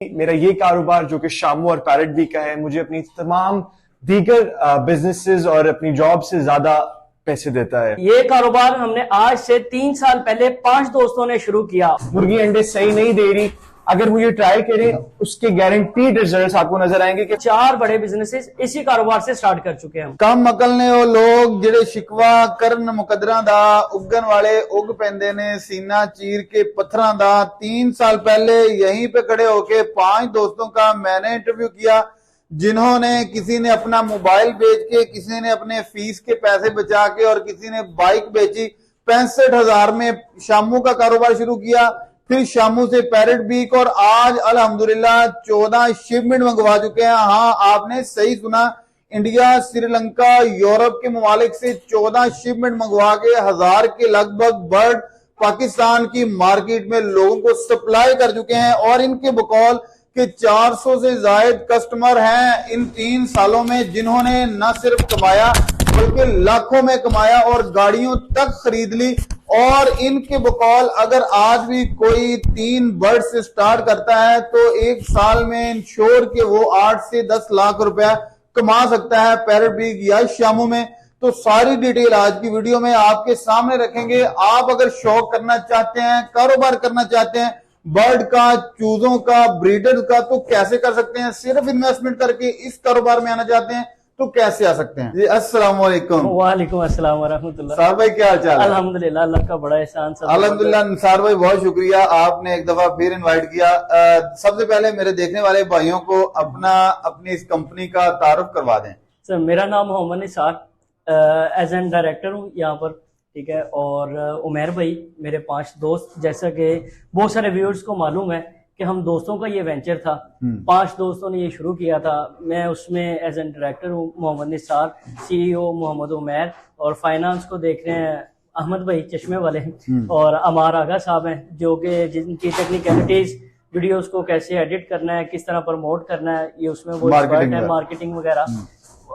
मेरा ये कारोबार जो कि शामू और पैरेट बी का है, मुझे अपनी तमाम दीगर बिजनेसेस और अपनी जॉब से ज्यादा पैसे देता है। ये कारोबार हमने आज से 3 साल पहले 5 दोस्तों ने शुरू किया। मुर्गी अंडे सही नहीं दे रही, अगर वो ये ट्राई करें उसके गारंटीड रिजल्ट्स आपको नजर आएंगे कि 4 बड़े बिजनेसेस इसी कारोबार से स्टार्ट कर चुके हैं। कम अकल ने वो लोग ਜਿਹੜੇ शिकवा करन मुकदरा दा उगन वाले उग पैंदे ने सीना चीर के पत्थरां दा। 3 साल पहले यहीं पे खड़े होके 5 दोस्तों का मैंने इंटरव्यू किया, जिन्होंने किसी ने अपना मोबाइल बेच के, किसी ने अपने फीस के पैसे बचा के और किसी ने बाइक बेची। 65,000 में शामू का कारोबार शुरू किया, फिर शामू से पैरेट बीक और आज अल्हम्दुलिल्लाह 14 शिपमेंट मंगवा चुके हैं। हाँ, आपने सही सुना, इंडिया, श्रीलंका, यूरोप के ममालिक से 14 शिपमेंट मंगवा के 1000 के लगभग बर्ड पाकिस्तान की मार्केट में लोगों को सप्लाई कर चुके हैं। और इनके बकौल के 400 से जायद कस्टमर हैं इन 3 सालों में, जिन्होंने न सिर्फ कमाया बल्कि लाखों में कमाया और गाड़ियों तक खरीद ली। और इनके बकौल अगर आज भी कोई 3 बर्ड से स्टार्ट करता है तो 1 साल में इंश्योर के वो 8 से 10 लाख रुपया कमा सकता है पैरेट बीक या शामू में। तो सारी डिटेल आज की वीडियो में आपके सामने रखेंगे। आप अगर शौक करना चाहते हैं, कारोबार करना चाहते हैं बर्ड का, चूजों का, ब्रीडर्स का, तो कैसे कर सकते हैं। सिर्फ इन्वेस्टमेंट करके इस कारोबार में आना चाहते हैं तो कैसे आ सकते हैं। जी अस्सलाम वालेकुम। वालेकुम अस्सलाम वरहमतुल्लाह। निसार भाई क्या हाल चाल है? अल्हम्दुलिल्लाह, अल्लाह का बड़ा एहसान। अल्हम्दुलिल्लाह निसार भाई, बहुत शुक्रिया, आपने एक दफा फिर इनवाइट किया। सबसे पहले मेरे देखने वाले भाइयों को अपनी इस कंपनी का तारुफ करवा दें। सर, मेरा नाम Mohammad Nisar, as an director हूँ यहाँ पर, ठीक है। और उमैर भाई मेरे 5 दोस्त, जैसा कि बहुत सारे व्यूअर्स को मालूम है कि हम दोस्तों का ये वेंचर था। 5 दोस्तों ने ये शुरू किया था, मैं उसमें एज एन डायरेक्टर हूँ। मोहम्मद निसार, सीईओ मोहम्मद उमैर, और फाइनेंस को देख रहे हैं अहमद भाई चश्मे वाले, और अमार आगा साहब हैं जो कि जिनकी टेक्निकलिटीज, वीडियोस को कैसे एडिट करना है, किस तरह प्रमोट करना है, ये उसमें वो एक्सपर्ट है, मार्केटिंग वगैरह।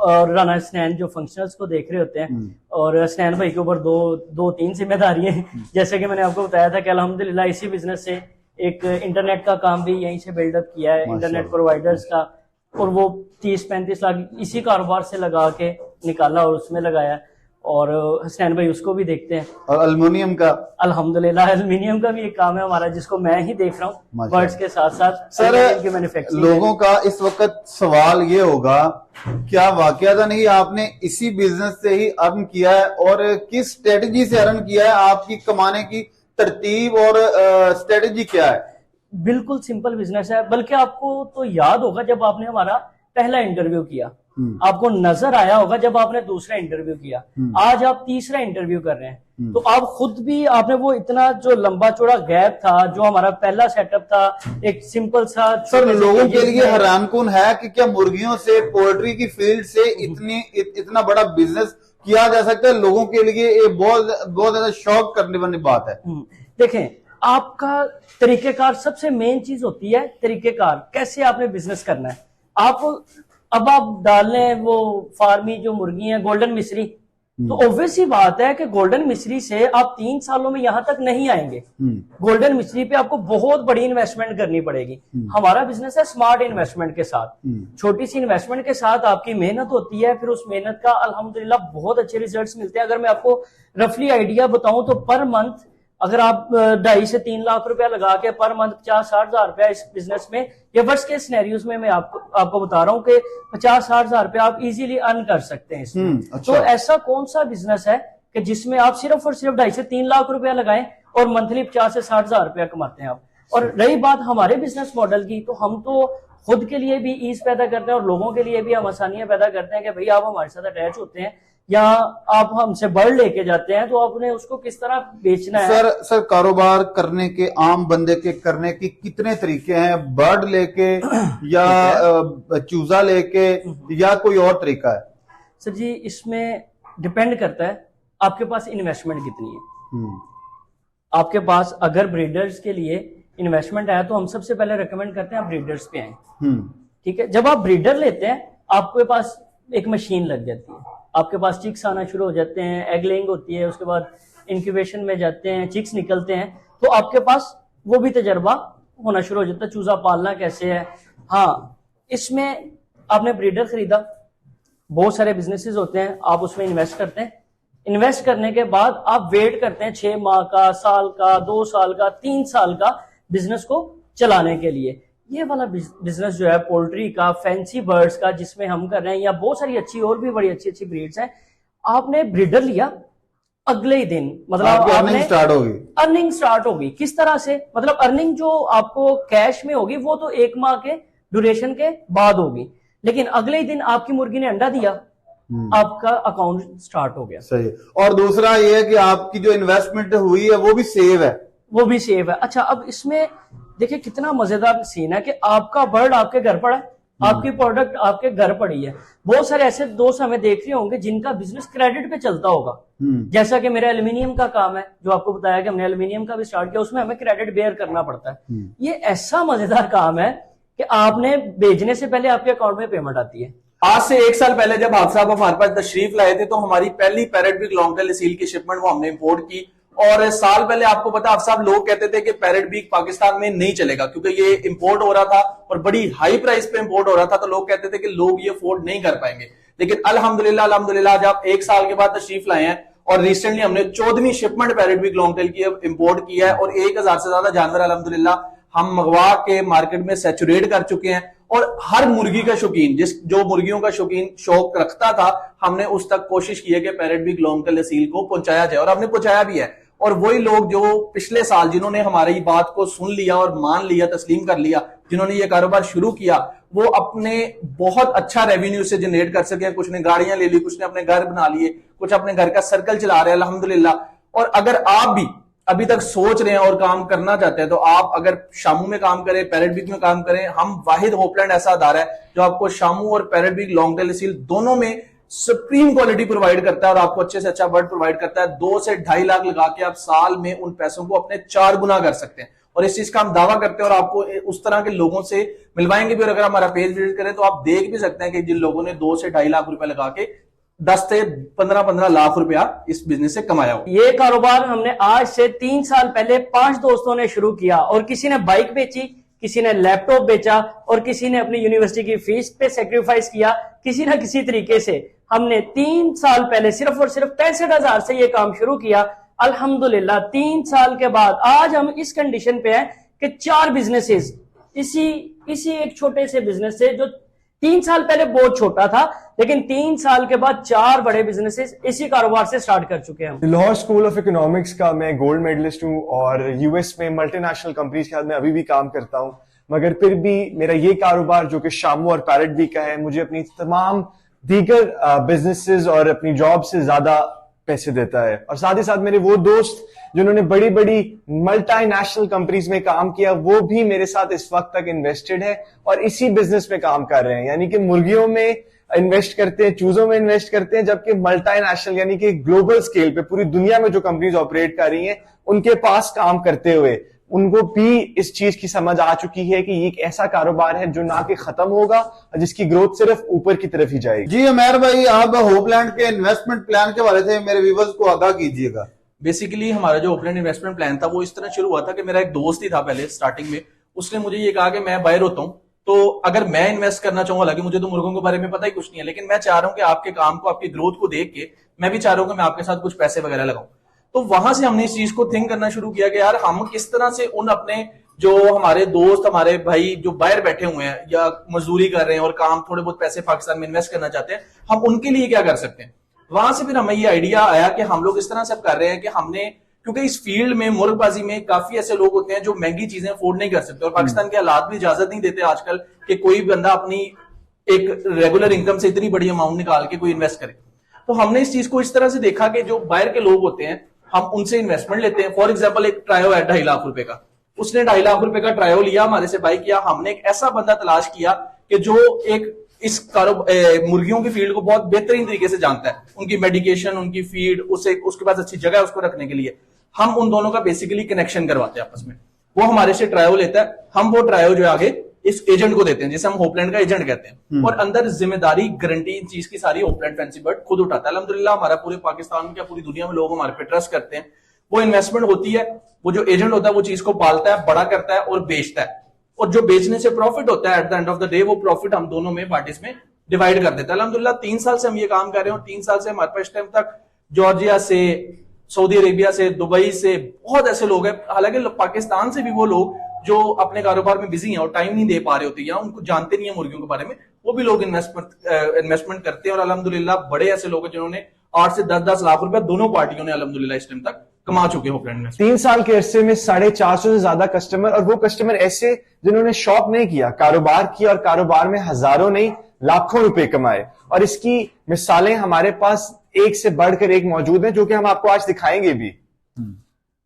और राना स्नैन जो फंक्शनल्स को देख रहे होते हैं। और स्नैन भाई के ऊपर दो तीन जिम्मेदारी है। जैसे कि मैंने आपको बताया था कि अल्हम्दुलिल्लाह इसी बिजनेस से एक इंटरनेट का काम भी यहीं से बिल्डअप किया है, इंटरनेट प्रोवाइडर्स का, और वो 30-35 लाख इसी कारोबार से लगा के निकाला और उसमें लगाया। और हसनैन भाई उसको भी देखते हैं। और एल्युमिनियम का, अल्हम्दुलिल्लाह एल्युमिनियम का भी एक काम है हमारा, जिसको मैं ही देख रहा हूँ बर्ड्स के साथ साथ। सर, लोगों का इस वक्त सवाल ये होगा, क्या वाकया नहीं आपने इसी बिजनेस से ही अर्न किया है, और किस स्ट्रेटजी से अर्न किया है, आपकी कमाने की तरतीब और स्ट्रेटजी क्या है? बिल्कुल सिंपल बिजनेस है। बल्कि आपको तो याद होगा जब आपने हमारा पहला इंटरव्यू किया, आपको नजर आया होगा जब आपने दूसरा इंटरव्यू किया, आज आप तीसरा इंटरव्यू कर रहे हैं। तो आप खुद भी, आपने वो इतना जो लंबा चौड़ा गैप था, जो हमारा पहला सेटअप था, एक सिंपल सा। सर, लोगों के लिए हैरानकुन है कि क्या मुर्गियों से, पोल्ट्री की फील्ड से इतना बड़ा बिजनेस किया जा सकता है। लोगों के लिए ये बहुत ज्यादा शौक करने वाली बात है। देखें, आपका तरीकेकार सबसे मेन चीज होती है। तरीकेकार कैसे आपने बिजनेस करना है। अब आप डाल लें वो फार्मी जो मुर्गी है गोल्डन मिस्री, तो ऑब्वियस ही बात है कि गोल्डन मिस्री से आप 3 सालों में यहां तक नहीं आएंगे। गोल्डन मिस्री पे आपको बहुत बड़ी इन्वेस्टमेंट करनी पड़ेगी। हमारा बिजनेस है स्मार्ट इन्वेस्टमेंट के साथ, छोटी सी इन्वेस्टमेंट के साथ आपकी मेहनत होती है, फिर उस मेहनत का अल्हम्दुलिल्लाह बहुत अच्छे रिजल्ट्स मिलते हैं। अगर मैं आपको रफली आइडिया बताऊं तो पर मंथ अगर आप 2.5 से 3 लाख रुपया लगा के पर मंथ 50-60 हजार रुपया इस बिजनेस में, या वर्स्ट के सिनेरियोज में मैं आपको बता रहा हूं कि 50-60 हजार रुपया आप इजीली अर्न कर सकते हैं इसमें। अच्छा। तो ऐसा कौन सा बिजनेस है कि जिसमें आप सिर्फ और सिर्फ 2.5 से 3 लाख रुपया लगाएं और मंथली 50 से 60 हजार रुपया कमाते हैं आप। और रही बात हमारे बिजनेस मॉडल की, तो हम तो खुद के लिए भी ईज पैदा करते हैं और लोगों के लिए भी हम आसानियां पैदा करते हैं कि भाई आप हमारे साथ अटैच होते हैं या आप हमसे बर्ड लेके जाते हैं, तो आपने उसको किस तरह बेचना है। सर, कारोबार करने के, आम बंदे के करने की कितने तरीके हैं? बर्ड लेके या चूजा लेके या कोई और तरीका है? सर जी, इसमें डिपेंड करता है आपके पास इन्वेस्टमेंट कितनी है। आपके पास अगर ब्रीडर्स के लिए इन्वेस्टमेंट है तो हम सबसे पहले रिकमेंड करते हैं आप ब्रीडर्स पे आए। ठीक है, जब आप ब्रीडर लेते हैं आपके पास एक मशीन लग जाती है, आपके पास चिक्स आना शुरू हो जाते हैं, एग लेइंग होती है, उसके बाद इंक्यूबेशन में जाते हैं, चिक्स निकलते हैं, तो आपके पास वो भी तजर्बा होना शुरू हो जाता है, चूजा पालना कैसे है। हाँ, इसमें आपने ब्रीडर खरीदा, बहुत सारे बिजनेसेस होते हैं, आप उसमें इन्वेस्ट करते हैं। इन्वेस्ट करने के बाद आप वेट करते हैं 6 माह का, साल का, 2 साल का, 3 साल का बिजनेस को चलाने के लिए। ये वाला बिजनेस जो है पोल्ट्री का, फैंसी बर्ड्स का, जिसमें हम कर रहे हैं, या बहुत सारी अच्छी और भी बड़ी अच्छी अच्छी ब्रीड्स हैं, आपने ब्रीडर लिया, अगले ही दिन मतलब आपने अर्निंग स्टार्ट होगी। किस तरह से? मतलब अर्निंग जो आपको कैश में होगी वो तो 1 माह के ड्यूरेशन के बाद होगी, लेकिन अगले ही दिन आपकी मुर्गी ने अंडा दिया, आपका अकाउंट स्टार्ट हो गया। सही। और दूसरा ये है कि आपकी जो इन्वेस्टमेंट हुई है वो भी सेव है, वो भी सेव है। अच्छा, अब इसमें देखिए कितना मजेदार सीन है कि आपका बर्ड आपके घर पड़ा है, आपकी प्रोडक्ट आपके घर पड़ी है। बहुत सारे ऐसे दोस्त हमें देख रहे होंगे जिनका बिजनेस क्रेडिट पे चलता होगा, जैसा कि मेरा एल्यूमिनियम का काम है, जो आपको बताया कि हमने एल्यूमिनियम का भी स्टार्ट किया, उसमें हमें क्रेडिट बेयर करना पड़ता है। ये ऐसा मजेदार काम है कि आपने भेजने से पहले आपके अकाउंट में पेमेंट आती है। आज से 1 साल पहले जब हाफ साहब हमारे पास तशरीफ लाए थे तो हमारी पहली parrot beak long tail seal की शिपमेंट वो हमने इंपोर्ट की। और साल पहले आपको पता हाफ साहब लोग कहते थे कि पैरेट बीक पाकिस्तान में नहीं चलेगा क्योंकि ये इंपोर्ट हो रहा था और बड़ी हाई प्राइस पे इंपोर्ट हो रहा था, तो लोग कहते थे कि लोग ये अफोर्ड नहीं कर पाएंगे। लेकिन अल्हम्दुलिल्लाह आज आप 1 साल के बाद तशरीफ लाए हैं और रिसेंटली हमने 14वीं shipment parrot beak long tail की इंपोर्ट किया है और 1000 से ज्यादा जानवर अल्हम्दुलिल्लाह हम मंगवा के मार्केट में सैचुरेट कर चुके हैं। और हर मुर्गी का शौकीन, जो मुर्गियों का शौक रखता था, हमने उस तक कोशिश की है कि parrot beak long tail seal को पहुंचाया जाए और हमने पहुंचाया भी है। और वही लोग जो पिछले साल जिन्होंने हमारी बात को सुन लिया और मान लिया, तस्लीम कर लिया, जिन्होंने ये कारोबार शुरू किया, वो अपने बहुत अच्छा रेवेन्यू से जनरेट कर सके। कुछ ने गाड़ियां ले ली, कुछ ने अपने घर बना लिए, कुछ अपने घर का सर्कल चला रहे हैं अल्हम्दुलिल्लाह। और अगर आप भी अभी तक सोच रहे हैं और काम करना चाहते हैं तो आप अगर शामू में काम करें, पैरेट बीक में काम करें, हम वाहिद होपलैंड ऐसा अदारा है जो आपको शामू और parrot beak long tail seal दोनों में सुप्रीम क्वालिटी प्रोवाइड करता है और आपको अच्छे से अच्छा बर्ड प्रोवाइड करता है। 2 से 2.5 लाख लगा के आप साल में उन पैसों को अपने 4 गुना कर सकते हैं और इस चीज का हम दावा करते हैं और आपको उस तरह के लोगों से मिलवाएंगे भी। और अगर हमारा पेज विजिट करें तो आप देख भी सकते हैं कि जिन लोगों ने 2 से 2.5 लाख रुपए लगा के 10 से 15 लाख रुपया इस बिजनेस से कमाया हो। ये कारोबार हमने आज से 3 साल पहले 5 दोस्तों ने शुरू किया और किसी ने बाइक बेची, किसी ने लैपटॉप बेचा और किसी ने अपनी यूनिवर्सिटी की फीस पे सेक्रीफाइस किया। किसी ना किसी तरीके से हमने 3 साल पहले सिर्फ और सिर्फ 65,000 से ये काम शुरू किया। अल्हम्दुलिल्लाह 3 साल के बाद आज हम इस कंडीशन पे हैं कि 4 बिजनेसेस इसी एक छोटे से बिजनेस से, जो 3 साल पहले बहुत छोटा था, लेकिन 3 साल के बाद 4 बड़े बिजनेसेस इसी कारोबार से स्टार्ट कर चुके हैं। लाहौर स्कूल ऑफ इकोनॉमिक्स का मैं गोल्ड मेडलिस्ट हूँ और यूएस में मल्टीनेशनल कंपनीज के साथ मैं अभी भी काम करता हूँ, मगर फिर भी मेरा ये कारोबार जो कि शामू और पैरेट बी का है, मुझे अपनी तमाम दीगर बिजनेसेस और अपनी जॉब से ज्यादा पैसे देता है। और साथ ही साथ मेरे वो दोस्त जिन्होंने बड़ी बड़ी मल्टीनेशनल कंपनीज में काम किया, वो भी मेरे साथ इस वक्त तक इन्वेस्टेड है और इसी बिजनेस में काम कर रहे हैं। यानी कि मुर्गियों में इन्वेस्ट करते हैं, चूजों में इन्वेस्ट करते हैं, जबकि मल्टीनेशनल यानी कि ग्लोबल स्केल पे पूरी दुनिया में जो कंपनीज ऑपरेट कर रही हैं, उनके पास काम करते हुए उनको भी इस चीज की समझ आ चुकी है कि ये एक ऐसा कारोबार है जो ना कि खत्म होगा और जिसकी ग्रोथ सिर्फ ऊपर की तरफ ही जाएगी। जी उमैर भाई, आप होपलैंड के इन्वेस्टमेंट प्लान के बारे से मेरे व्यूअर्स को आगाह कीजिएगा। बेसिकली हमारा जो होपलैंड इन्वेस्टमेंट प्लान था वो इस तरह शुरू हुआ था कि मेरा एक दोस्त ही था पहले स्टार्टिंग में, उसने मुझे ये कहा कि मैं बायर होता हूँ, तो अगर मैं इन्वेस्ट करना चाहूंगा, हालांकि मुझे तो मुर्गों के बारे में पता ही कुछ नहीं है, लेकिन मैं चाह रहा हूं कि आपके काम को, आपकी ग्रोथ को देख के मैं भी चाह रहा हूं कि मैं आपके साथ कुछ पैसे वगैरह लगाऊं। तो वहां से हमने इस चीज को थिंक करना शुरू किया कि यार हम किस तरह से उन अपने जो हमारे दोस्त, हमारे भाई जो बाहर बैठे हुए हैं या मजदूरी कर रहे हैं और काम थोड़े बहुत पैसे पाकिस्तान में इन्वेस्ट करना चाहते हैं, हम उनके लिए क्या कर सकते हैं। वहां से फिर हमें ये आइडिया आया कि हम लोग इस तरह से कर रहे हैं कि हमने, क्योंकि इस फील्ड में मुर्गबाजी में काफी ऐसे लोग होते हैं जो महंगी चीजें अफोर्ड नहीं कर सकते और पाकिस्तान के हालात भी इजाजत नहीं देते आजकल कि कोई बंदा अपनी एक रेगुलर इनकम से इतनी बड़ी अमाउंट निकाल के कोई इन्वेस्ट करे। तो हमने इस चीज को इस तरह से देखा कि जो बाहर के लोग होते हैं हम उनसे इन्वेस्टमेंट लेते हैं। फॉर एग्जाम्पल एक ट्रायो है 2.5 लाख रुपए का, उसने 2.5 लाख रुपए का ट्रायो लिया, हमारे से बाई किया। हमने एक ऐसा बंदा तलाश किया कि जो एक इस मुर्गियों की फील्ड को बहुत बेहतरीन तरीके से जानता है, उनकी मेडिकेशन, उनकी फीड, उसके पास अच्छी जगह है उसको रखने के लिए। हम उन दोनों का बेसिकली कनेक्शन करवाते हैं आपस में। वो हमारे से ट्रायो लेता है, हम वो ट्रायो जो आगे इस एजेंट को देते हैं, जिसे हम होपलैंड का एजेंट कहते हैं, और अंदर जिम्मेदारी, गारंटी, इन चीज की सारी होपलैंड फैंसी बर्ड खुद उठाता है। अल्हम्दुलिल्लाह हमारा पूरे पाकिस्तान में, क्या पूरी दुनिया में लोग हमारे पे ट्रस्ट करते हैं। वो इन्वेस्टमेंट होती है, वो जो एजेंट होता है वो चीज को पालता है, बड़ा करता है और बेचता है, और जो बेचने से प्रॉफिट होता है at the end of the day, वो प्रॉफिट हम दोनों में पार्टीज में डिवाइड कर देता है। अल्हम्दुलिल्लाह 3 साल से हम ये काम कर रहे हैं, और 3 साल से हमारे पास टाइम तक जॉर्जिया से, सऊदी अरेबिया से, दुबई से बहुत ऐसे लोग हैं, हालांकि पाकिस्तान से भी वो लोग जो अपने कारोबार में बिजी हैं और टाइम नहीं दे पा रहे होते या उनको जानते नहीं है मुर्गियों के बारे में, वो भी लोग इन्वेस्टमेंट करते हैं। और अल्हम्दुलिल्लाह बड़े ऐसे लोग हैं जिन्होंने 8 से 10 लाख रुपए दोनों पार्टियों ने अल्हम्दुलिल्लाह इस टाइम तक कमा चुके हो फ्रेंड। 3 साल के अरसे में 450 से ज्यादा कस्टमर, और वो कस्टमर ऐसे जिन्होंने शॉप नहीं किया, कारोबार किया, और कारोबार में हजारों नहीं लाखों रुपए कमाए। और इसकी मिसालें हमारे पास एक से बढ़कर एक मौजूद हैं, जो कि हम आपको आज दिखाएंगे भी।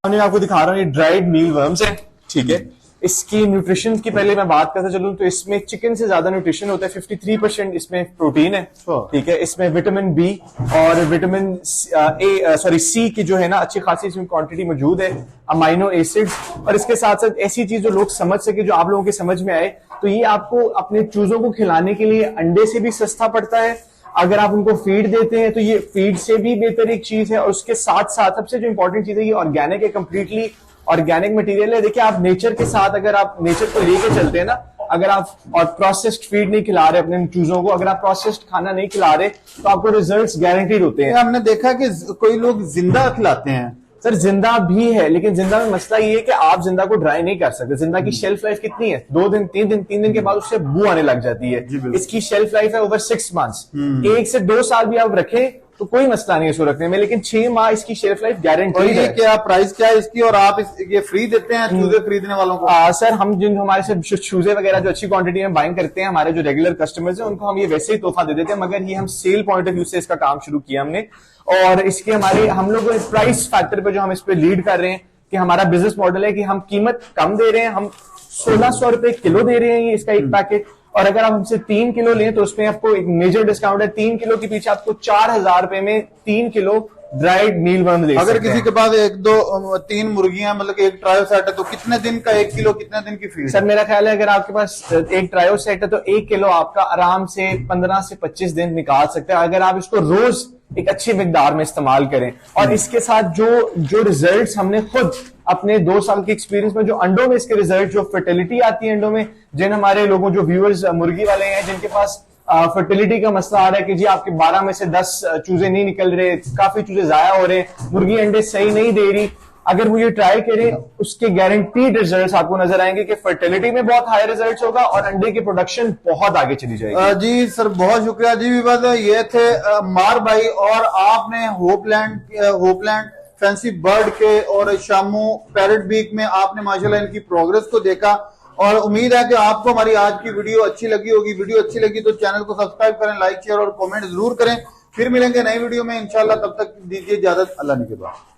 मैं आपको दिखा रहा हूँ, ये ड्राइड मील वर्म्स है, ठीक है। इसकी न्यूट्रिशन की पहले मैं बात करता चलूं तो इसमें चिकन से ज्यादा न्यूट्रिशन होता है, 53% इसमें प्रोटीन है, ठीक है। इसमें विटामिन बी और विटामिन सी की जो है ना अच्छी खासी इसमें क्वांटिटी मौजूद है, अमाइनो एसिड्स। और इसके साथ साथ ऐसी चीज जो लोग समझ सके, जो आप लोगों के समझ में आए, तो ये आपको अपने चूजों को खिलाने के लिए अंडे से भी सस्ता पड़ता है। अगर आप उनको फीड देते हैं तो ये फीड से भी बेहतर एक चीज है। और उसके साथ साथ सबसे जो इंपॉर्टेंट चीज है, ये ऑर्गेनिक है, कंप्लीटली ऑर्गेनिक मटेरियल है। देखिए, आप नेचर के साथ, अगर आप नेचर को लेके चलते हैं ना, अगर आप और प्रोसेस्ड फीड नहीं खिला रहे अपने चूजों को, अगर आप प्रोसेस्ड खाना नहीं खिला रहे, तो आपको रिजल्ट्स गारंटीड होते हैं। हमने देखा कि कोई लोग जिंदा खिलाते हैं। सर, जिंदा भी है, लेकिन जिंदा में मसला ये है कि आप जिंदा को ड्राई नहीं कर सकते। जिंदा की शेल्फ लाइफ कितनी है? 2 दिन, 3 दिन के बाद उससे बू आने लग जाती है। इसकी शेल्फ लाइफ है ओवर 6 मंथ्स। 1 से 2 साल भी आप रखें तो कोई मसला नहीं है इसको रखने में, लेकिन 6 माह इसकी शेल्फ लाइफ गारंटी है। क्या प्राइस क्या है इसकी, और आप ये फ्री देते हैं चूजे खरीदने वालों को? सर, हम जिन हमारे से चूजे वगैरह जो अच्छी क्वांटिटी में बाइंग करते हैं, हमारे जो रेगुलर कस्टमर्स हैं, उनको हम ये वैसे ही तोहफा दे देते हैं, मगर ये हम सेल पॉइंट ऑफ व्यू से इसका काम शुरू किया हमने। और इसके हम लोग प्राइस फैक्टर पे जो हम इस पे लीड कर रहे हैं कि हमारा बिजनेस मॉडल है कि हम कीमत कम दे रहे हैं, हम 1600 रुपए किलो दे रहे हैं ये इसका एक पैकेट। और अगर आप हमसे 3 किलो लें तो उसमें आपको एक मेजर डिस्काउंट है। 3 किलो के पीछे आपको 4000 रुपए में 3 किलो ड्राइड मील वर्म दे सकते हैं। अगर किसी के पास 1, 2, 3 मुर्गियां, मतलब एक ट्रायो सेट है, तो कितने दिन का 1 किलो, कितने दिन की फीड? सर, मेरा ख्याल है अगर आपके पास एक ट्रायो सेट है तो 1 किलो आपका आराम से 15 से 25 दिन निकाल सकते हैं, अगर आप इसको रोज एक अच्छी मिकदार में इस्तेमाल करें। और इसके साथ जो रिजल्ट्स हमने खुद अपने 2 साल के एक्सपीरियंस में, जो अंडों में इसके रिजल्ट, जो फर्टिलिटी आती है अंडों में, जिन हमारे लोगों, जो व्यूअर्स मुर्गी वाले हैं, जिनके पास फर्टिलिटी का मसला आ रहा है कि जी आपके 12 में से 10 चूजे नहीं निकल रहे, काफी चूजे जाया हो रहे हैं, मुर्गी अंडे सही नहीं दे रही, अगर वो ये ट्राई करें, उसके गारंटीड रिजल्ट्स आपको नजर आएंगे कि फर्टिलिटी में बहुत हाई रिजल्ट्स होगा और अंडे की प्रोडक्शन बहुत आगे चली जाएगी। जी सर, बहुत शुक्रिया जी। विवाद ये थे मार भाई, और आपने होपलैंड फैंसी बर्ड के और शामू पैरेट बीक में आपने माशाल्लाह इनकी प्रोग्रेस को देखा, और उम्मीद है कि आपको हमारी आज की वीडियो अच्छी लगी होगी। वीडियो अच्छी लगी तो चैनल को सब्सक्राइब करें, लाइक शेयर और कमेंट जरूर करें। फिर मिलेंगे नई वीडियो में इंशाल्लाह, तब तक दीजिए इजाजत। अल्लाह ने के बाद।